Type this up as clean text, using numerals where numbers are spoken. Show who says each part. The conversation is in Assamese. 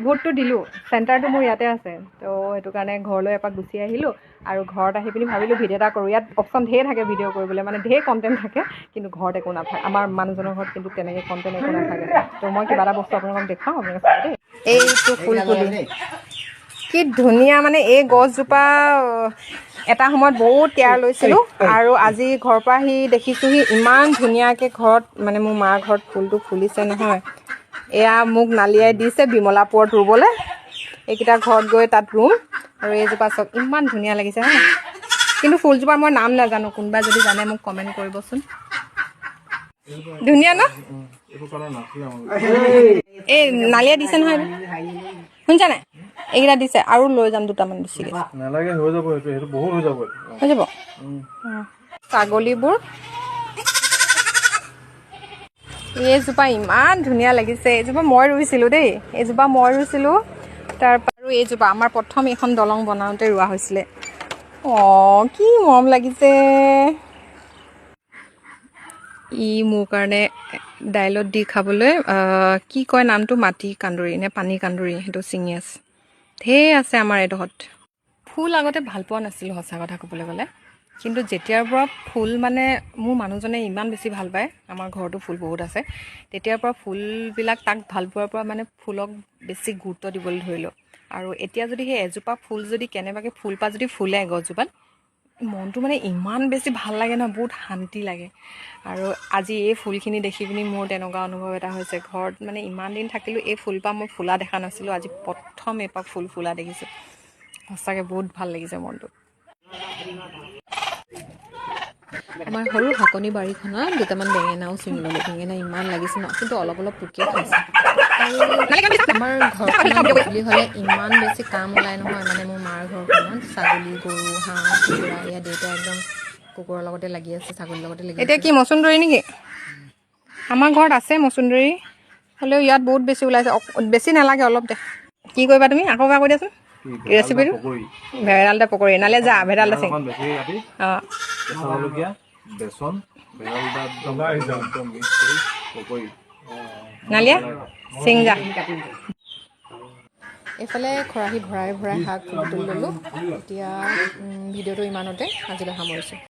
Speaker 1: ভোটটো দিলোঁ, চেণ্টাৰটো মোৰ ইয়াতে আছে, তো সেইটো কাৰণে ঘৰলৈ এপাক গুচি আহিলোঁ আৰু ঘৰত আহি পিনি ভাবিলোঁ ভিডিঅ' এটা কৰোঁ। ইয়াত অপশ্যন ধেৰ থাকে ভিডিঅ' কৰিবলৈ, মানে ধেৰ কণ্টেণ্ট থাকে, কিন্তু ঘৰত একো নাথাকে। আমাৰ মানুহজনৰ ঘৰত কিন্তু তেনেকৈ কণ্টেণ্ট একো নাথাকে। তো মই কিবা এটা বস্তু আপোনালোকক দেখাওঁ, আপোনালোকে চাব দেই। এইটো ফুলপুলি কি ধুনীয়া, মানে এই গছজোপা এটা সময়ত বহুত কেয়াৰ লৈছিলোঁ আৰু আজি ঘৰৰ পৰা আহি দেখিছোঁহি ইমান ধুনীয়াকৈ ঘৰত, মানে মোৰ মাৰ ঘৰত ফুলটো ফুলিছে নহয়। এয়া মোক নালিয়াই দিছে বিমলাপুৰত ৰুবলৈ, এইকেইটা ঘৰত গৈ তাত ৰুম। আৰু এইজোপা চাওক ইমান ধুনীয়া লাগিছে হা। কিন্তু ফুলজোপাৰ মই নাম নাজানো, কোনোবা যদি জানে মোক কমেণ্ট কৰিবচোন। ধুনীয়া ন? এই নালিয়াই দিছে নহয়, শুনিছা নাই? এইকেইটা দিছে আৰু লৈ যাম দুটামান বেছিকৈ।
Speaker 2: নালাগে, হৈ যাব, সেইটো বহুত হৈ যাব।
Speaker 1: হৈ যাব। ছাগলীবোৰ, এইজোপা ইমান ধুনীয়া লাগিছে। এইজোপা মই ৰুইছিলোঁ দেই, এইজোপা মই ৰুইছিলোঁ। তাৰপৰা আৰু এইজোপা আমাৰ প্ৰথম এইখন দলং বনাওঁতে ৰোৱা হৈছিলে। অঁ কি মৰম লাগিছে। ই মোৰ কাৰণে দাইলত দি খাবলৈ কি কয় নামটো, মাটি কান্দুৰি নে পানী কান্দুৰি, সেইটো ছিঙি আছে। ঢেৰ আছে আমাৰ এইডোখৰত। ফুল আগতে ভাল পোৱা নাছিলোঁ সঁচা কথা ক'বলৈ গ'লে, কিন্তু যেতিয়াৰ পৰা ফুল, মানে মোৰ মানুহজনে ইমান বেছি ভাল পায়, আমাৰ ঘৰতো ফুল বহুত আছে, তেতিয়াৰ পৰা ফুলবিলাক তাক ভাল পোৱাৰ পৰা মানে ফুলক বেছি গুৰুত্ব দিবলৈ ধৰিলোঁ। আৰু এতিয়া যদি সেই এজোপা ফুল যদি কেনেবাকৈ ফুলপাহ যদি ফুলে গছজোপাত, মনটো মানে ইমান বেছি ভাল লাগে ন, বহুত শান্তি লাগে। আৰু আজি এই ফুলখিনি দেখি পিনি মোৰ তেনেকুৱা অনুভৱ এটা হৈছে। ঘৰত মানে ইমান দিন থাকিলোঁ, এই ফুলপাহ মই ফুলা দেখা নাছিলোঁ, আজি প্ৰথম এপাহ ফুল ফুলা দেখিছোঁ। সঁচাকৈ বহুত ভাল লাগিছে মনটো। আমাৰ সৰু শাকনি বাৰীখনত দুটামান বেঙেনাও ছিঙি ল'লোঁ। বেঙেনা ইমান লাগিছে ন, কিন্তু অলপ অলপ পোকে খাইছে। আমাৰ ঘৰখনত গধূলি হ'লে ইমান বেছি কাম ওলাই নহয়, মানে মোৰ মাৰ ঘৰখনত ছাগলী, গৰু, হাঁহ, কুকুৰা, এয়া দেউতা একদম কুকুৰৰ লগতে লাগি আছে, ছাগলীৰ লগতে লাগি আছে। এতিয়া কি মচুন্দৰী নেকি? আমাৰ ঘৰত আছে মচুন্দৰী, হ'লেও ইয়াত বহুত বেছি ওলাইছে। বেছি নালাগে, অলপ দে। কি কৰিবা তুমি? আকৌ এবাৰ কৈ দিয়াচোন ৰেচিপিটো। ভেদাইলতা পকৰি। নালে যা ভেদাইলতা চিং। অঁ
Speaker 2: বেচন,
Speaker 1: নালিয়া চিং যা। এইফালে খৰাহি ভৰাই ভৰাই শাক তুলি ল'লোঁ। এতিয়া ভিডিঅ'টো ইমানতে আজিলৈ সামৰিছোঁ।